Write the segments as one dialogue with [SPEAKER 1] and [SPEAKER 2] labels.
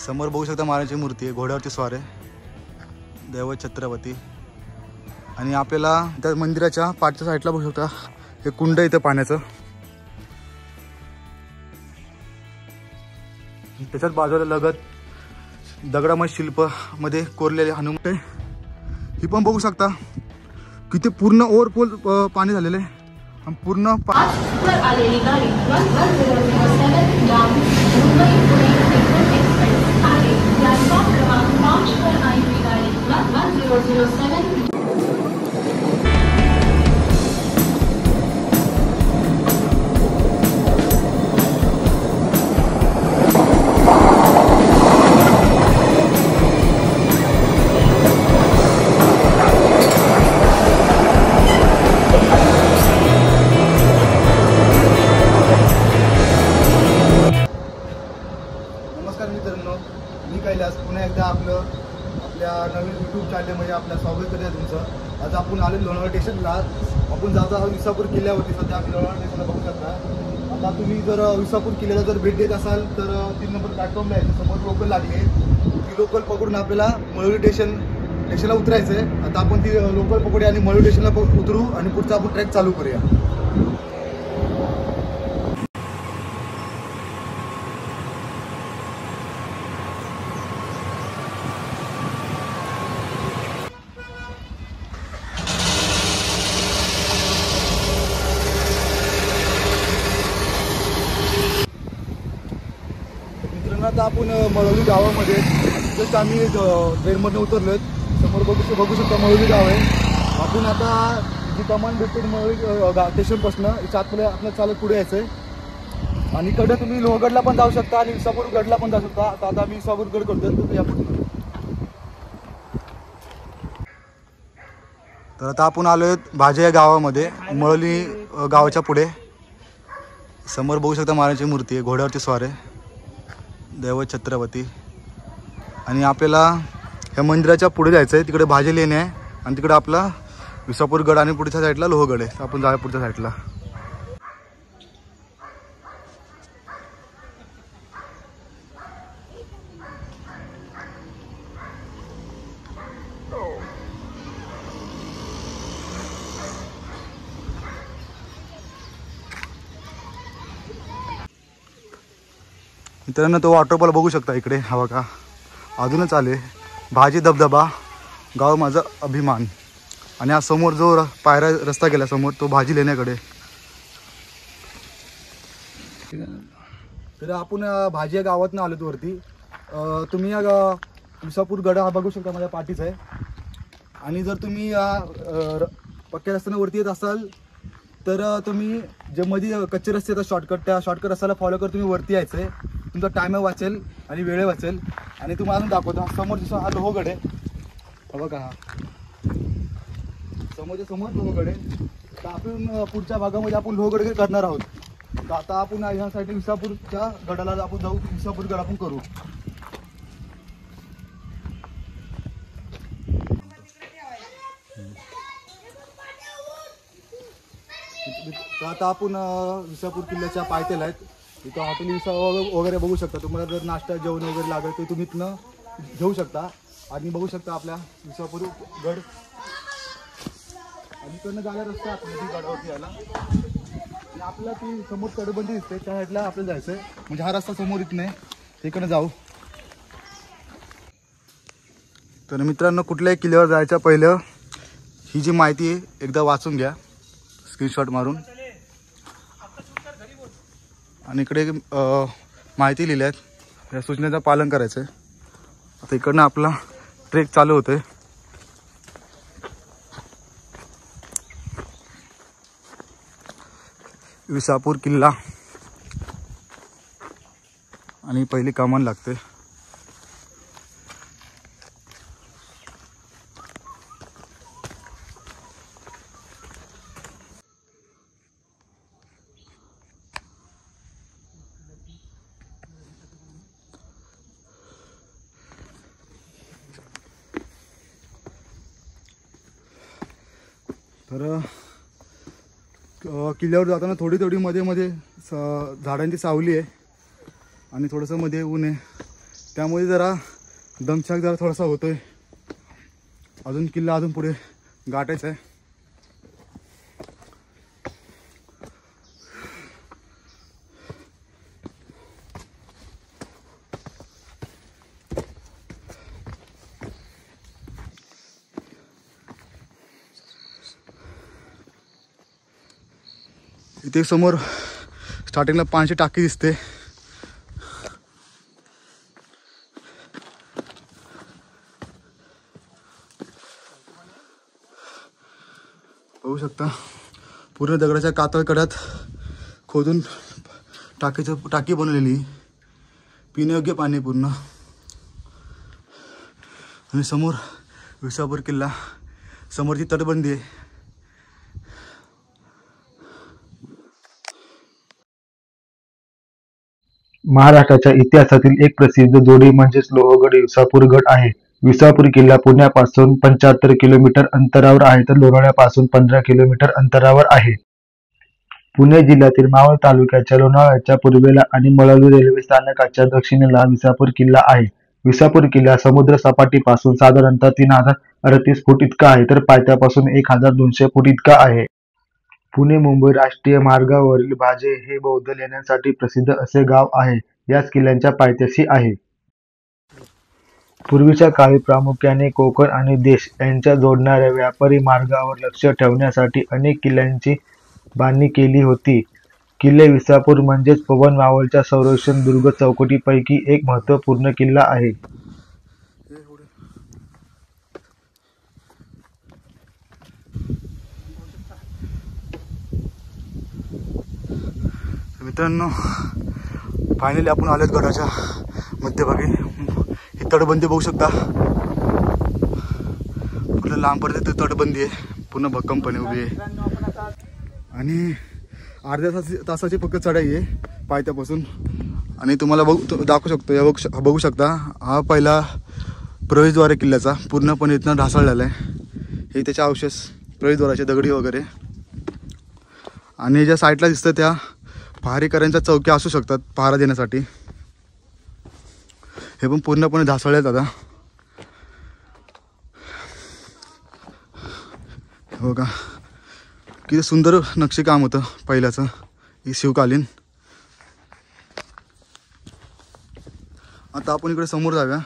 [SPEAKER 1] समोर बघू शकता महाराजांची मूर्ती आहे, घोड्यावरती स्वार आहे, दैवत छत्रपती। आणि आपल्याला त्या मंदिराच्या पाठच्या साईडला बघू शकता हे कुंड इथं पाण्याचं, त्याच्याच बाजूला लगत दगडामध्ये शिल्प मध्ये कोरलेले हनुमान, ही पण बघू शकता किती पूर्ण ओव्हरफुल पाणी झालेलं आहे आणि पूर्ण
[SPEAKER 2] आलेली गाडी 1107 लांब मुंबई पुणे एक्सप्रेस आहे। प्लॅटफॉर्म क्रमांक 5 वर आलेली गाडी 1007।
[SPEAKER 1] पुन्हा एकदा आपल्या नवीन यूट्यूब चॅनलमध्ये आपलं स्वागत करते तुमचं। आज आपण आलो लोणावळा स्टेशनला, आपण जातो आहोत विसापूर किल्ल्यावरती। सध्या आपण लोणावळा स्टेशनला बघू शकता। आता तुम्ही जर विसापूर किल्ल्याला जर भेट देत असाल तर 3 नंबर प्लॅटफॉर्मला यायचं, समोर लोकल लागले, ती लोकल पकडून आपल्याला मळवली स्टेशनला उतरायचं आहे। आता आपण ती लोकल पकडूया आणि मळवली स्टेशनला उतरू आणि पुढचा आपण ट्रॅक चालू करूया। आता आपण मळवली गावामध्ये जस्ट आम्ही ट्रेनमधून उतरलोय। समोर बघू शकता मळवली गाव आहे। आपण आता जी कमान भेटते मळवली स्टेशनपासून आतमध्ये आपल्याला चालत पुढे यायचं आहे आणि इकडे तुम्ही लोहगडला पण जाऊ शकता आणि विसापूरगडला पण जाऊ शकता। आता आम्ही विसापूरगड करतोय यापुढे। तर आता आपण आलोय भाजे या गावामध्ये, मळवली गावाच्या पुढे। समोर बघू शकता महाराजांची मूर्ती आहे, घोड्यावरती स्वार आहे, दैवत छत्रपती। आणि आपल्याला ह्या मंदिराच्या पुढे जायचं आहे, तिकडे भाजी लेणे आहे आणि तिकडे आपला विसापूरगड आणि पुढच्या साईडला लोहगड आहे। आपण जाऊया पुढच्या साईडला। मित्रांनो तो वॉटरफॉल बघू शकता इकडे, हवा का अजूनच आले, भाजी धबधबा गाव माझा अभिमान। आणि हा समोर जो पायरा रस्ता गेला समोर तो भाजी लेण्याकडे। तर आपण भाजी या गावातून आलो वरती। तुम्ही या विसापूरगड हा बघू शकता माझ्या पाठीचा आहे। आणि जर तुम्ही पक्क्या रस्त्याने वरती येत असाल तर तुम्ही जे मध्ये कच्चे रस्ते येतात शॉर्टकट, त्या शॉर्टकट रस्त्याला फॉलो कर, तुम्ही वरती यायचं आहे। तुमचा टाइम वाचेल आणि वेळ वाचेल। आणि तुम्हाला दाखवतो समोर जसं हा लोहगड आहे, बघा हा समोर लोहगड आहे। तर आपण पुढच्या भागामध्ये आपण लोहगड करणार आहोत। तर आता आपण ह्यासाठी विसापूरच्या गडाला आपण जाऊ, विसापूरगड आपण करू। तर आता आपण विसापूर किल्ल्याच्या पायथ्याला आहेत, इथं हॉटेल विसा वगैरे बघू शकता। तुम्हाला जर नाश्ता जेवण वगैरे लागेल तर तुम्ही इथनं घेऊ शकता। आणि बघू शकता आपल्या विसापूरगड आणि इकडनं जायला रस्ता आहे गडावरती यायला। आणि आपल्याला ती समोर तटबंदी दिसते, त्या साईडला आपल्याला जायचं आहे, म्हणजे हा रस्ता समोर इथं नाही, तिकडनं जाऊ। तर मित्रांनो कुठल्याही किल्ल्यावर जायच्या पहिलं ही जी माहिती आहे एकदा वाचून घ्या स्क्रीनशॉट मारून। आणि इकडे माहिती लिहिल्या आहेत, या सूचनेचं पालन करायचं आहे। आता इकडनं आपला ट्रेक चालू होतोय। विसापूर किल्ला आणि पहिली कमान लागते। तर किल्ल्यावर जाताना थोडी थोडी मध्ये मध्ये झाडांची सावली आहे आणि थोडंसं मध्ये ऊन आहे, त्यामुळे जरा दमछाक जरा थोडासा होतोय. अजून किल्ला अजून पुढे गाठायचा आहे. इथे समोर स्टार्टिंगला पाण्याची टाकी दिसते. बघू शकता पूर्ण दगडाच्या कातळ कड्यात खोदून टाकी बनवलेली, पिण्यायोग्य पाणी पूर्ण. आणि समोर विसापूर किल्ला, समोरची तटबंदी आहे.
[SPEAKER 3] महाराष्ट्राच्या इतिहासातील एक प्रसिद्ध जोडी म्हणजेच लोहगड विसापूर गड आहे. विसापूर किल्ला पुण्यापासून 75 किलोमीटर अंतरावर आहे तर लोणावळ्यापासून 15 किलोमीटर अंतरावर आहे. पुणे जिल्ह्यातील मावळ तालुक्याच्या लोणावळ्याच्या पूर्वेला आणि मळवली रेल्वे स्थानकाच्या दक्षिणेला विसापूर किल्ला आहे. विसापूर किल्ला समुद्र सपाटीपासून साधारणतः 3038 फूट इतका आहे तर पायथ्यापासून 1200 फूट इतका आहे. पुणे मुंबई राष्ट्रीय मार्गावरील भाजे हे बौद्ध लेण्यांसाठी प्रसिद्ध असे गाव आहे. याच किल्ल्याच्या पायथ्याशी आहे. पूर्वीच्या काळी प्रामुख्याने कोकण आणि देश यांच्या जोडणाऱ्या व्यापारी मार्गावर लक्ष ठेवण्यासाठी अनेक किल्ल्यांची बांधणी केली होती. किल्ले विसापूर म्हणजेच पवन मावळच्या संरक्षण दुर्ग चौकटीपैकी एक महत्त्वपूर्ण किल्ला आहे.
[SPEAKER 1] मित्रांनो, फायनली आपण आलोत गडाच्या मध्यभागी. ही तटबंदी बघू शकता, पूर्ण लांबपर्यंत तटबंदी आहे, पूर्ण भक्कमपणे उभी आहे. आणि अर्ध्या तासाची फक्त चढाई आहे पायथ्यापासून. आणि तुम्हाला दाखवू शकतो, बघू शकता हा पहिला प्रवेशद्वार आहे किल्ल्याचा, पूर्णपणे इथनं ढासळलेला आहे. हे त्याचे अवशेष प्रवेशद्वाराचे दगडी वगैरे. आणि ज्या साईडला दिसतं त्या पहारेकऱ्यांच्या चौक्या असू शकतात पहारा देण्यासाठी. हे पण पूर्णपणे ढासळलेत आता. हो का, किती सुंदर नक्षीकाम होतं पहिल्याचं, ही शिवकालीन. आता आपण इकडे समोर जाऊया.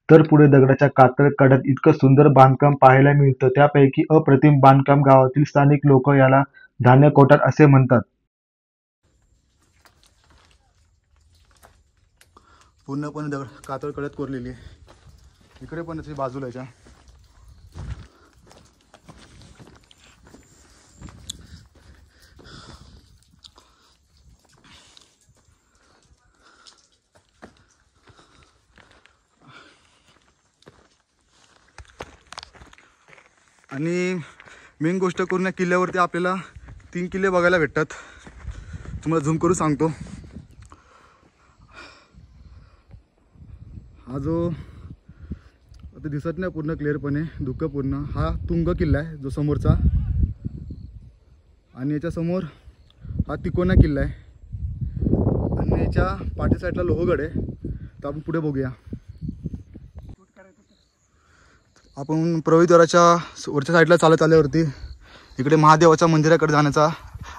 [SPEAKER 3] तर पुढे दगडाच्या कातळ कड्यात इतकं सुंदर बांधकाम पाहायला मिळतं. त्यापैकी अप्रतिम बांधकाम गावातील स्थानिक लोक याला धान्य कोठार असे म्हणतात.
[SPEAKER 1] पूर्णपणे दगड कातळ कड्यात कोरलेली आहे. इकडे पण त्याची बाजूला याच्या. आणि मेन गोष्ट करून या किल्ल्यावरती आपल्याला 3 किल्ले बघायला भेटतात. तुम्हाला झूम करून सांगतो. हा जो आता दिसत नाही पूर्ण क्लिअरपणे, धुकं पूर्ण, हा तुंग किल्ला आहे जो समोरचा. आणि याच्या समोर हा तिकोना किल्ला आहे. आणि याच्या पाठी साईडला लोहगड आहे. तर आपण पुढे बघूया. आपण प्रवेशद्वाराच्या वरच्या साईडला चालत आल्यावरती इकडे महादेवाच्या मंदिराकडे जाण्याचा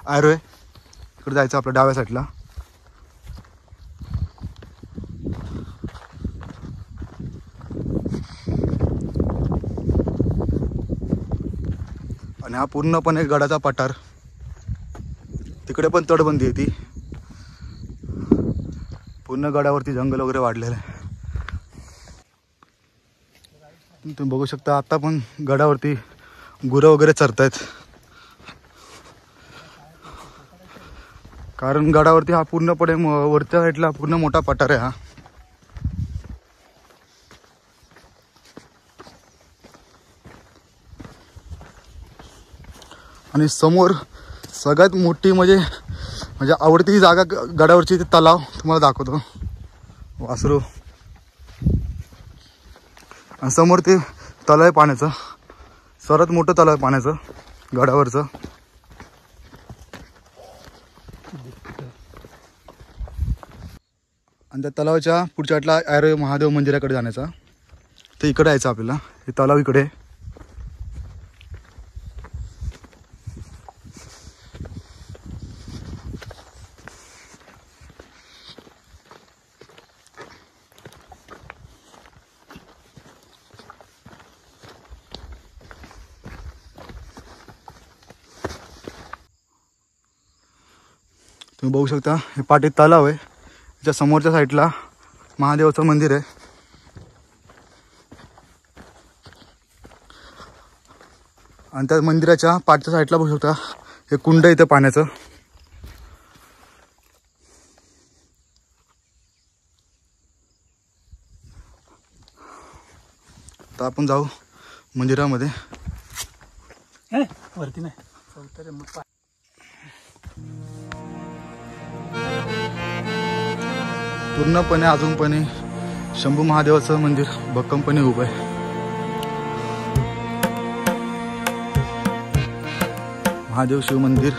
[SPEAKER 1] ॲरो आहे. इकडे जायचं आपल्या डाव्या साईडला. आणि हा पूर्णपणे गडाचा पठार. तिकडे पण तटबंदी आहे ती. पूर्ण गडावरती जंगल वगैरे वाढलेलं आहे. तुम्ही बघू शकता आता पण गडावरती गुरं वगैरे चरतायत. कारण गडावरती हा पूर्णपणे वरच्या साईडला पूर्ण मोठा पठार आहे हा. आणि समोर सगळ्यात मोठी म्हणजे आवडती जागा गडावरची, ते तलाव तुम्हाला दाखवतो, वासरू. आणि समोर ते तलाव आहे पाण्याचं, सर्वात मोठं तलाव आहे पाण्याचं गडावरचं. आणि त्या तलावाच्या पुढच्या वाटला ॲरो महादेव मंदिराकडे जाण्याचा. ते इकडे यायचं आपल्याला. हे तलाव इकडे. तुम्ही बघू शकता हे पाटीत तलाव आहे. त्याच्या समोरच्या साईडला महादेवाचं मंदिर आहे. आणि त्या मंदिराच्या पाठच्या साईडला बघू शकता हे कुंड इथं पाण्याचं. तर आपण जाऊ मंदिरामध्ये.
[SPEAKER 4] वरती नाही
[SPEAKER 1] पूर्णपणे अजूनपणे शंभू महादेवाचं मंदिर भक्कमपणे उभं आहे. महादेव शिव मंदिर.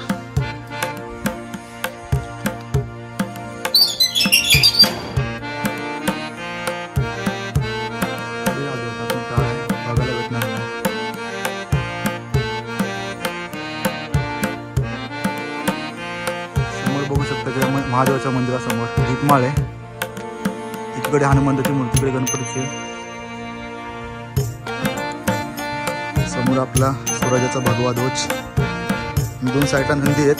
[SPEAKER 1] बघायला भेटणार नाही. समोर बघू शकता त्या महादेवाच्या मंदिरासमोर दीपमाळ आहे. एकीकडे हनुमंताची मूर्ती, इकडे गणपतीची. समोर आपला स्वराज्याचा भगवा ध्वज. दोन साईडला नंदी आहेत.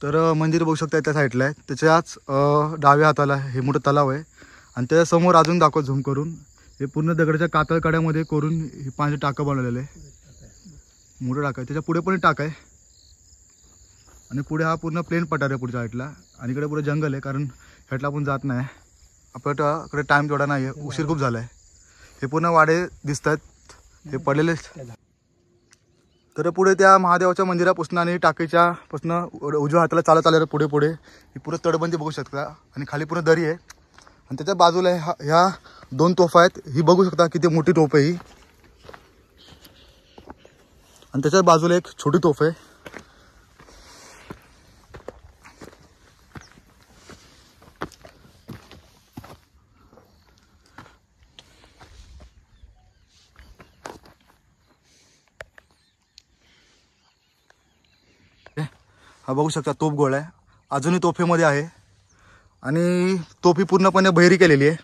[SPEAKER 1] तर मंदिर बघू शकता त्या साईडला आहे. त्याच्याच डाव्या हाताला हे मोठं तलाव आहे. आणि त्याच्यासमोर अजून दाखव झूम करून हे पूर्ण दगडाच्या कातळ कड्यामध्ये करून हे पाण्याचं टाकं बनवलेलं आहे. मोठं टाकं आहे. त्याच्या पुढे पण टाक आहे. आणि पुढे हा पूर्ण प्लेन पठार आहे पुढच्या साईडला. आणि इकडे पुढे जंगल आहे, कारण ह्यातला आपण जात नाही. आपल्याकडे टाईम तेवढा नाही आहे, उशीर खूप झाला आहे. हे पूर्ण वाडे दिसत आहेत, हे पडलेले. तर पुढे त्या महादेवाच्या मंदिरापासून आणि टाकीच्या पासून उजव्या हाताला चालत आलेलं पुढे पुढे ही पूर्ण तटबंदी बघू शकता. आणि खाली पूर्ण दरी आहे. आणि त्याच्या बाजूला ह्या दोन तोफा आहेत. ही बघू शकता किती मोठी तोफ आहे ही. आणि त्याच्या बाजूला एक छोटी तोफ आहे. हा बघू शकता तोफ गोळा आहे. अजूनही तोफेमध्ये आहे. आणि तोफी पूर्णपणे बहिरी केलेली आहे.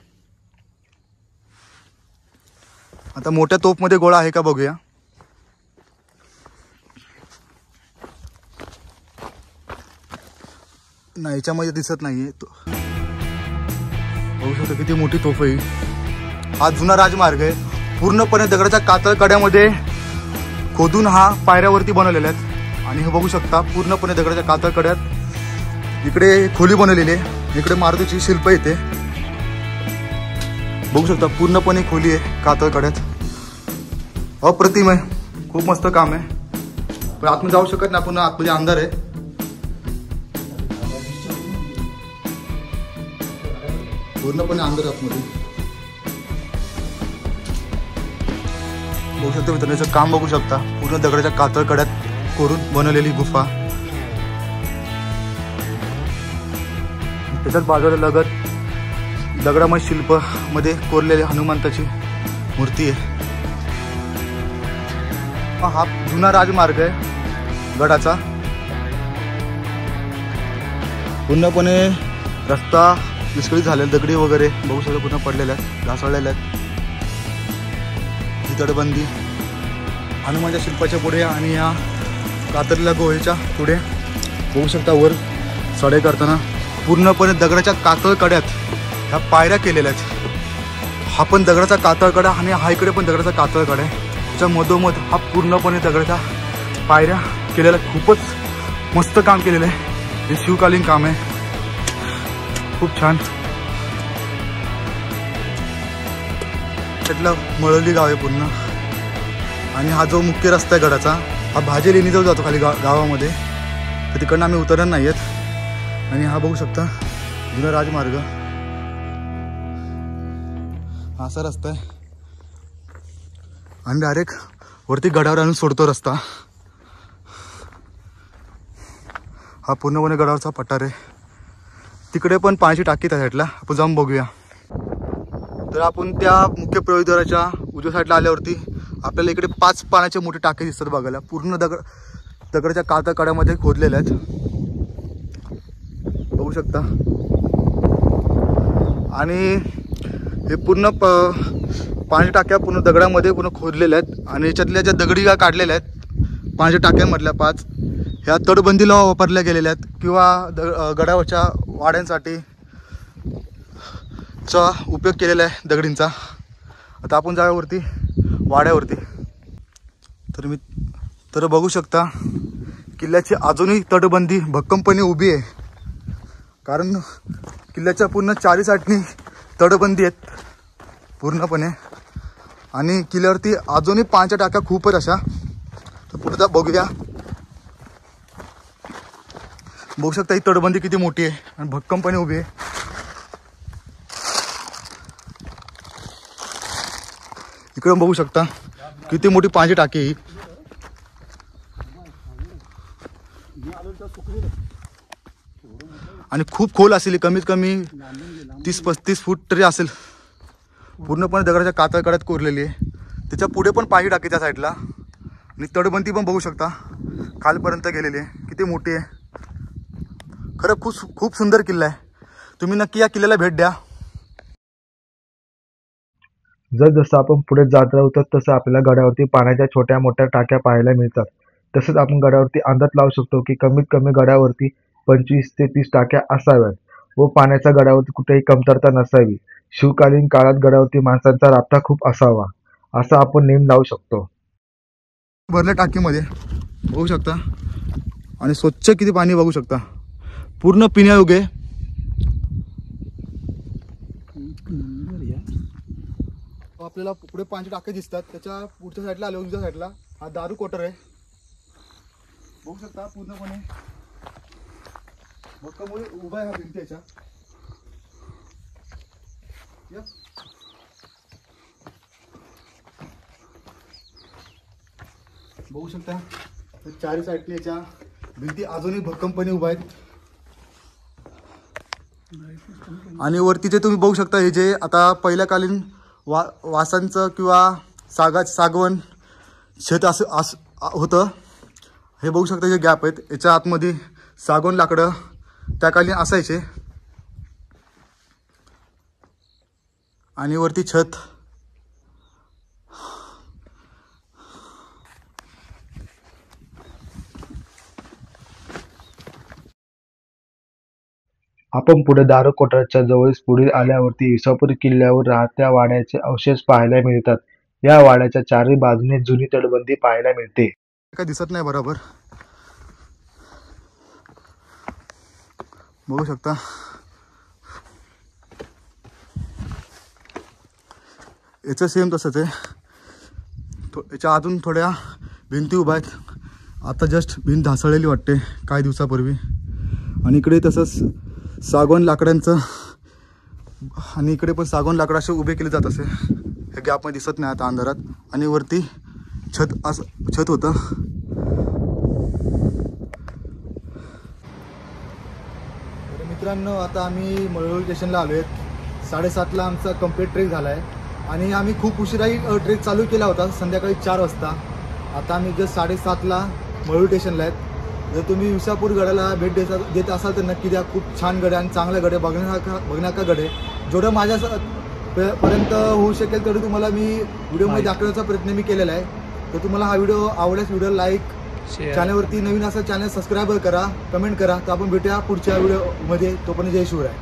[SPEAKER 1] आता मोठ्या तोफमध्ये गोळा आहे का बघूया. नाही, याच्यामध्ये दिसत नाहीये. बघू शकता किती मोठी तोफ आहे. हा जुना राजमार्ग आहे. पूर्णपणे दगडाच्या कातळ कड्यामध्ये खोदून हा पायऱ्यावरती बनवलेल्या आहेत. आणि हे बघू शकता पूर्णपणे दगडाच्या कातळ कड्यात इकडे खोली बनवलेली आहे. इकडे मारुतीची शिल्प येते. बघू शकता पूर्णपणे खोली आहे कातळ कड्यात. अप्रतिम आहे. खूप मस्त काम आहे. पण आतमध्ये जाऊ शकत नाही आपण, आतमध्ये अंधार आहे. पूर्णपणे अंधार आतमध्ये. बघू शकता मित्रांनो, याचं काम बघू शकता. पूर्ण दगडाच्या कातळ कड्यात करून बनवलेली गुफा. त्याच्याच बाजूला लगत दगडामय शिल्प मध्ये कोरलेली हनुमंताची मूर्ती आहे. हा जुना राजमार्ग आहे गडाचा. पूर्णपणे रस्ता विस्कळीत झालेला. दगडी वगैरे बघू शकता पूर्ण पडलेल्या आहेत, घासळलेल्या आहेत. ही तटबंदी हनुमानच्या शिल्पाच्या पुढे आणि या कातरलेल्या गोहेच्या पुढे बघू शकता वर चढाई करताना पूर्णपणे दगडाच्या कातळ कड्यात ह्या पायऱ्या केलेल्या आहेत. हा पण दगडाचा कातळ कडा आणि हा इकडे पण दगडाचा कातळ कडा आहे. त्याच्या मधोमध हा पूर्णपणे दगडाच्या पायऱ्या केलेल्या. खूपच मस्त काम केलेलं आहे. हे शिवकालीन काम आहे. खूप छान. त्यातलं मळवली गाव आहे पूर्ण. आणि हा जो मुख्य रस्ता आहे गडाचा, हा भाजे लेणी जवळ जातो खाली गावामध्ये. तर तिकडनं आम्ही उतरणार नाही आहेत. आणि हा बघू शकता जुना राजमार्ग. असा रस्ता आहे. आणि डायरेक्ट वरती गडावर आणून सोडतो रस्ता. हा पूर्णपणे गडावरचा पठार आहे. तिकडे पण पाण्याची टाकी त्या साईडला, आपण जाऊन बघूया. तर आपण त्या मुख्य प्रवेशद्वाराच्या उजव्या साईडला आल्यावरती आपल्याला इकडे 5 पाण्याचे मोठे टाके दिसतात बघायला. पूर्ण दगडाच्या काळ्यामध्ये खोदलेल्या आहेत, बघू शकता. आणि हे पूर्ण पाण्याच्या टाक्या पूर्ण दगडामध्ये पूर्ण खोदलेल्या आहेत. आणि याच्यातल्या ज्या दगडी काढलेल्या आहेत पाण्याच्या टाक्यांमधल्या 5, ह्या तटबंदीला वापरल्या गेलेल्या आहेत किंवा गडावरच्या वाड्यांसाठी चा उपयोग केलेला आहे दगडींचा. आता आपण जाऊयावरती वाड्यावरती. तर बघू शकता किल्ल्याची अजूनही तटबंदी भक्कमपणे उभी आहे, कारण किल्ल्याच्या पूर्ण 4 साईडनी तटबंदी आहेत पूर्णपणे. आणि किल्ल्यावरती अजूनही पाण्याच्या टाक्या खूप आहेत अशा. तर पुढे बघूया. बघू शकता ही तटबंदी किती मोठी आहे आणि भक्कमपणे उभी आहे. इकडे बघू शकता किती मोठी पाण्याची टाकी ही. आणि खूप खोल असेल, कमीत कमी 30-35 फूट तरी असेल. पूर्णपणे दगडाच्या कातळकड्यात कोरलेली आहे. त्याच्या पुढे पण पाणी टाकी त्या साईडला. आणि तटबंदी पण बघू शकता खालपर्यंत गेलेली आहे, किती मोठी आहे. खरं खूप सुंदर किल्ला आहे. तुम्ही नक्की या किल्ल्याला भेट द्या.
[SPEAKER 3] जसं आपण पुढे जात राहू तसं आपल्याला गडावरती पाण्याच्या छोट्या मोठ्या टाक्या पाहायला मिळतात. तसंच आपण गडावरती अंदाज लावू शकतो की कमीत कमी गडावरती 25 ते 30 टाक्या असाव्यात व पाण्याच्या गडावरती कुठेही कमतरता नसावी. शिवकालीन काळात गडावरती माणसांचा राबता खूप असावा असा आपण नेम लावू शकतो.
[SPEAKER 1] भरल्या टाकीमध्ये बघू शकता. आणि स्वच्छ किती पाणी बघू शकता, पूर्ण पिण्यायोग्य. आपल्याला पुढे पाण्याचे टाके दिसतात. त्याच्या पुढच्या साईडला आले उजव्या साईडला हा दारू कोटर आहे, बघू शकता. पूर्णपणे भक्कमपणे उभा आहे हा भिंतीच्या. बघू शकता 4 साईडने याच्या भिंती अजूनही भक्कमपणे उभा आहेत. आणि वरती जे तुम्ही बघू शकता हे जे आता पहिल्याकालीन वासांचं किंवा सागवण शेत असं होतं, हे बघू शकता. जे गॅप आहेत याच्या आतमध्ये सागवण लाकडं त्याकालीन असायचे. आणि वरती छत.
[SPEAKER 3] आपण पुढे दारू कोटरच्या जवळच पुढे आल्यावरती विसापूर किल्ल्यावर राहत्या वाड्याचे अवशेष पाहायला मिळतात. या वाड्याच्या 4ही बाजूने जुनी तटबंदी पाहायला मिळते.
[SPEAKER 1] काय दिसत नाही बरोबर, बघू शकता. याचं सेम तसंच आहे. याच्या आतून थोड्या भिंती उभ्या आहेत. आता जस्ट भिंत ढासळलेली वाटते काही दिवसापूर्वी. आणि इकडे तसंच सागवान लाकडांचं, आणि इकडे पण सागवान लाकडं असे उभे केले जात असे. हे गॅपमध्ये दिसत नाही आता अंधारात. आणि वरती छत होतं. मित्रांनो आता आम्ही मळवळ स्टेशनला आलो आहेत. 7:30ला आमचा कंप्लीट ट्रेक झाला आहे. आणि आम्ही खूप उशिराही ट्रेक चालू केला होता, संध्याकाळी 4 वाजता. आता आम्ही जस्ट 7:30ला मळवळ स्टेशनला आहेत. जर तुम्ही विसापूर गडाला भेट देत असाल तर नक्की द्या. खूप छान गड आहे आणि चांगला गड आहे, बघण्याचा गड आहे. जेवढं माझ्या पर्यंत होऊ शकेल तेवढं तुम्हाला मी व्हिडिओमध्ये दाखवण्याचा प्रयत्न मी केलेला आहे. तर तुम्हाला हा व्हिडिओ आवडल्यास व्हिडिओ लाईक, चॅनलवरती नवीन असा चॅनल सबस्क्राईब करा, कमेंट करा. तर आपण भेटूया पुढच्या व्हिडिओमध्ये. तोपर्यंत जय शिवराय.